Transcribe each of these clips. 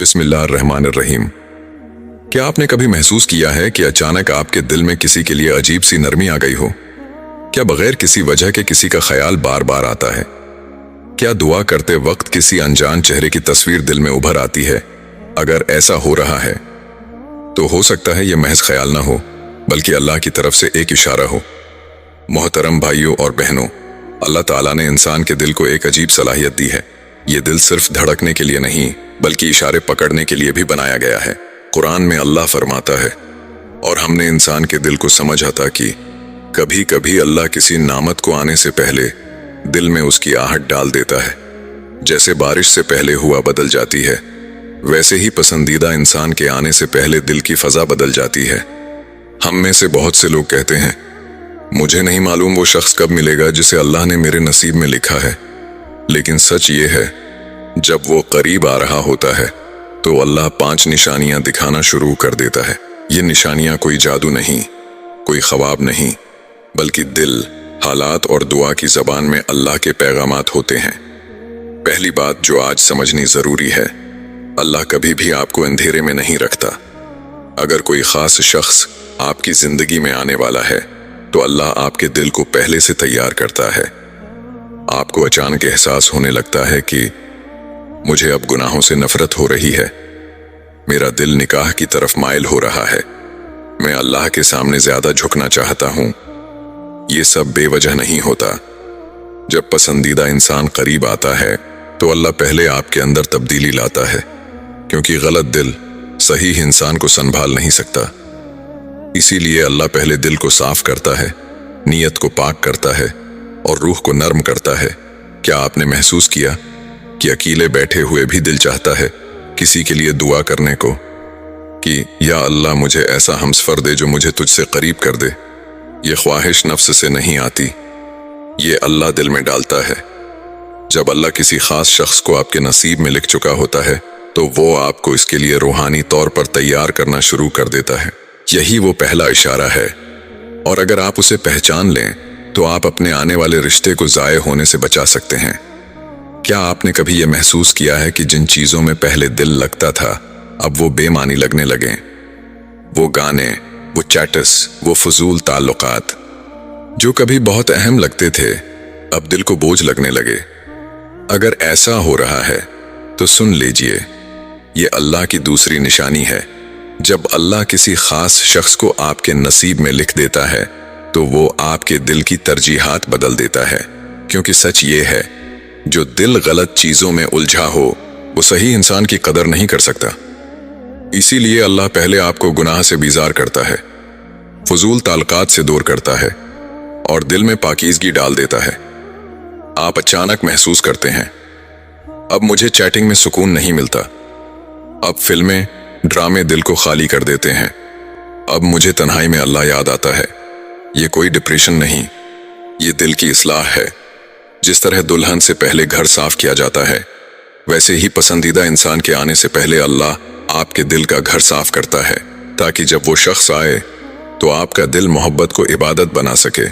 بسم اللہ الرحمن الرحیم۔ کیا آپ نے کبھی محسوس کیا ہے کہ اچانک آپ کے دل میں کسی کے لیے عجیب سی نرمی آ گئی ہو؟ کیا بغیر کسی وجہ کے کسی کا خیال بار بار آتا ہے؟ کیا دعا کرتے وقت کسی انجان چہرے کی تصویر دل میں ابھر آتی ہے؟ اگر ایسا ہو رہا ہے تو ہو سکتا ہے یہ محض خیال نہ ہو بلکہ اللہ کی طرف سے ایک اشارہ ہو۔ محترم بھائیوں اور بہنوں، اللہ تعالیٰ نے انسان کے دل کو ایک عجیب صلاحیت دی ہے۔ یہ دل صرف دھڑکنے کے لیے نہیں بلکہ اشارے پکڑنے کے لیے بھی بنایا گیا ہے۔ قرآن میں اللہ فرماتا ہے، اور ہم نے انسان کے دل کو سمجھ عطا کی۔ کبھی کبھی اللہ کسی نعمت کو آنے سے پہلے دل میں اس کی آہٹ ڈال دیتا ہے۔ جیسے بارش سے پہلے ہوا بدل جاتی ہے، ویسے ہی پسندیدہ انسان کے آنے سے پہلے دل کی فضا بدل جاتی ہے۔ ہم میں سے بہت سے لوگ کہتے ہیں، مجھے نہیں معلوم وہ شخص کب ملے گا جسے اللہ نے میرے نصیب میں لکھا ہے۔ لیکن سچ یہ ہے، جب وہ قریب آ رہا ہوتا ہے تو اللہ 5 نشانیاں دکھانا شروع کر دیتا ہے۔ یہ نشانیاں کوئی جادو نہیں، کوئی خواب نہیں، بلکہ دل، حالات اور دعا کی زبان میں اللہ کے پیغامات ہوتے ہیں۔ پہلی بات جو آج سمجھنی ضروری ہے، اللہ کبھی بھی آپ کو اندھیرے میں نہیں رکھتا۔ اگر کوئی خاص شخص آپ کی زندگی میں آنے والا ہے تو اللہ آپ کے دل کو پہلے سے تیار کرتا ہے۔ آپ کو اچانک احساس ہونے لگتا ہے کہ مجھے اب گناہوں سے نفرت ہو رہی ہے، میرا دل نکاح کی طرف مائل ہو رہا ہے، میں اللہ کے سامنے زیادہ جھکنا چاہتا ہوں۔ یہ سب بے وجہ نہیں ہوتا۔ جب پسندیدہ انسان قریب آتا ہے تو اللہ پہلے آپ کے اندر تبدیلی لاتا ہے، کیونکہ غلط دل صحیح انسان کو سنبھال نہیں سکتا۔ اسی لیے اللہ پہلے دل کو صاف کرتا ہے، نیت کو پاک کرتا ہے اور روح کو نرم کرتا ہے۔ کیا آپ نے محسوس کیا کہ اکیلے بیٹھے ہوئے بھی دل چاہتا ہے کسی کے لیے دعا کرنے کو کہ یا اللہ مجھے ایسا ہمسفر دے جو مجھے تجھ سے قریب کر دے؟ یہ خواہش نفس سے نہیں آتی، یہ اللہ دل میں ڈالتا ہے۔ جب اللہ کسی خاص شخص کو آپ کے نصیب میں لکھ چکا ہوتا ہے تو وہ آپ کو اس کے لیے روحانی طور پر تیار کرنا شروع کر دیتا ہے۔ یہی وہ پہلا اشارہ ہے، اور اگر آپ اسے پہچان لیں تو آپ اپنے آنے والے رشتے کو ضائع ہونے سے بچا سکتے ہیں۔ کیا آپ نے کبھی یہ محسوس کیا ہے کہ جن چیزوں میں پہلے دل لگتا تھا اب وہ بے معنی لگنے لگے؟ وہ گانے، وہ چیٹس، وہ فضول تعلقات جو کبھی بہت اہم لگتے تھے اب دل کو بوجھ لگنے لگے۔ اگر ایسا ہو رہا ہے تو سن لیجئے، یہ اللہ کی دوسری نشانی ہے۔ جب اللہ کسی خاص شخص کو آپ کے نصیب میں لکھ دیتا ہے تو وہ آپ کے دل کی ترجیحات بدل دیتا ہے، کیونکہ سچ یہ ہے، جو دل غلط چیزوں میں الجھا ہو وہ صحیح انسان کی قدر نہیں کر سکتا۔ اسی لیے اللہ پہلے آپ کو گناہ سے بیزار کرتا ہے، فضول تعلقات سے دور کرتا ہے اور دل میں پاکیزگی ڈال دیتا ہے۔ آپ اچانک محسوس کرتے ہیں، اب مجھے چیٹنگ میں سکون نہیں ملتا، اب فلمیں، ڈرامے دل کو خالی کر دیتے ہیں، اب مجھے تنہائی میں اللہ یاد آتا ہے۔ یہ کوئی ڈپریشن نہیں، یہ دل کی اصلاح ہے۔ جس طرح دلہن سے پہلے گھر صاف کیا جاتا ہے، ویسے ہی پسندیدہ انسان کے آنے سے پہلے اللہ آپ کے دل کا گھر صاف کرتا ہے، تاکہ جب وہ شخص آئے تو آپ کا دل محبت کو عبادت بنا سکے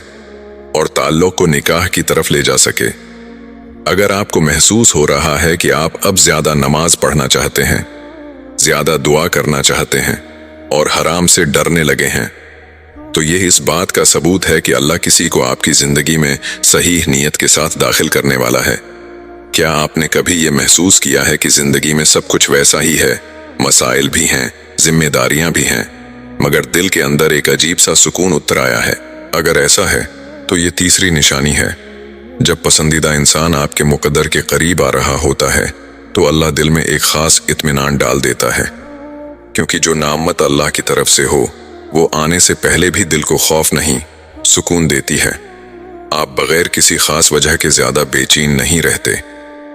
اور تعلق کو نکاح کی طرف لے جا سکے۔ اگر آپ کو محسوس ہو رہا ہے کہ آپ اب زیادہ نماز پڑھنا چاہتے ہیں، زیادہ دعا کرنا چاہتے ہیں اور حرام سے ڈرنے لگے ہیں، تو یہ اس بات کا ثبوت ہے کہ اللہ کسی کو آپ کی زندگی میں صحیح نیت کے ساتھ داخل کرنے والا ہے۔ کیا آپ نے کبھی یہ محسوس کیا ہے کہ زندگی میں سب کچھ ویسا ہی ہے، مسائل بھی ہیں، ذمہ داریاں بھی ہیں، مگر دل کے اندر ایک عجیب سا سکون اتر آیا ہے؟ اگر ایسا ہے تو یہ تیسری نشانی ہے۔ جب پسندیدہ انسان آپ کے مقدر کے قریب آ رہا ہوتا ہے تو اللہ دل میں ایک خاص اطمینان ڈال دیتا ہے، کیونکہ جو نعمت اللہ کی طرف سے ہو وہ آنے سے پہلے بھی دل کو خوف نہیں، سکون دیتی ہے۔ آپ بغیر کسی خاص وجہ کے زیادہ بے چین نہیں رہتے،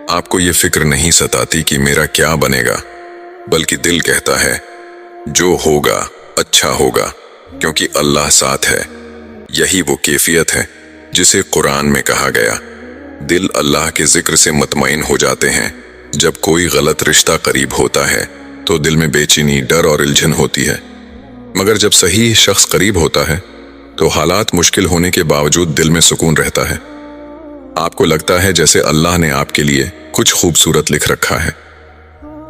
آپ کو یہ فکر نہیں ستاتی کہ میرا کیا بنے گا، بلکہ دل کہتا ہے جو ہوگا اچھا ہوگا، کیونکہ اللہ ساتھ ہے۔ یہی وہ کیفیت ہے جسے قرآن میں کہا گیا، دل اللہ کے ذکر سے مطمئن ہو جاتے ہیں۔ جب کوئی غلط رشتہ قریب ہوتا ہے تو دل میں بے چینی، ڈر اور الجھن ہوتی ہے، مگر جب صحیح شخص قریب ہوتا ہے تو حالات مشکل ہونے کے باوجود دل میں سکون رہتا ہے۔ آپ کو لگتا ہے جیسے اللہ نے آپ کے لیے کچھ خوبصورت لکھ رکھا ہے۔